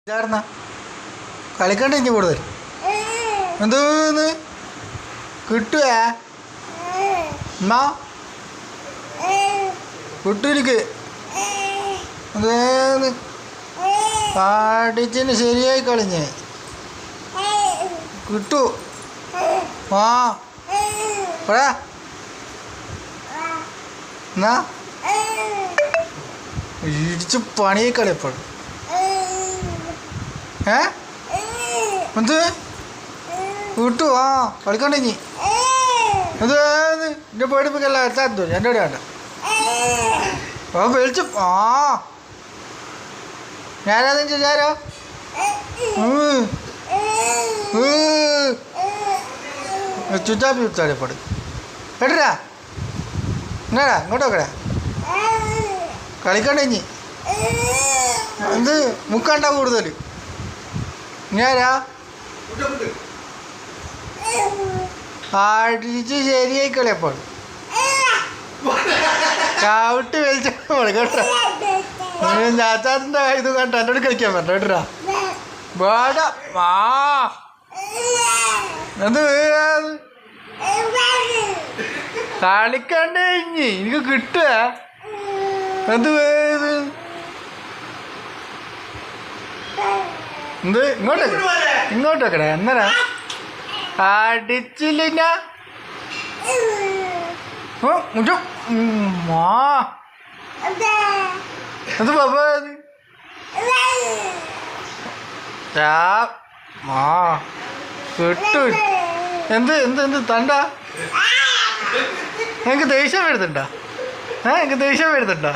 ഇതായിരുന്ന കളിക്കണ്ട ഇനി കൂടുതൽ എന്തോന്ന് കിട്ടുവേ എന്നാ കിട്ടു എനിക്ക് എന്തേന്ന് പാടിച്ചിന് ശരിയായി കളിഞ്ഞ് കിട്ടു ആ പറയാ എന്നാ ഇടിച്ച് പണിയെ കളിയപ്പോൾ എന്ത് കിട്ടു ആ കളിക്കണ്ട ഇനി എന്ത് എൻ്റെ പേടിപ്പിക്കല്ല എത്താത്തു എൻ്റെ ഇവിടെ വേണ്ട ആ വിളിച്ചു ആ ഞാനാന്ന് ചോദിച്ചാരോ ചുറ്റാപ്പി വിളിച്ചാടെ പാട് കേട്ടാ എന്നാടാ ഇങ്ങോട്ട് നോക്കടാ കളിക്കണ്ട ഇനി എന്ത് മുക്കണ്ട കൂടുതൽ ഞാനാ അടിച്ച് ശരിയായി കളിയപ്പോൾ ചവിട്ടി വലിച്ചോളൂ കേട്ടോ ഞാച്ചാത്തിൻ്റെ ഇത് കണ്ടോ എന്നോട് കളിക്കാൻ പറ്റോ കേട്ടാ വേട ആ എന്ത് കളിക്കണ്ടേ ഇനി എനിക്ക് കിട്ടുക എന്ത് എന്ത് ഇങ്ങോട്ടേക്കടേ എന്നരാ അടിച്ചില്ല എന്ത് ബാബ കിട്ടു എന്ത് എന്ത് എന്ത് തണ്ട എനിക്ക് ദേഷ്യം വരുന്നുണ്ടോ എനിക്ക് ദേഷ്യം വരുന്നുണ്ടോ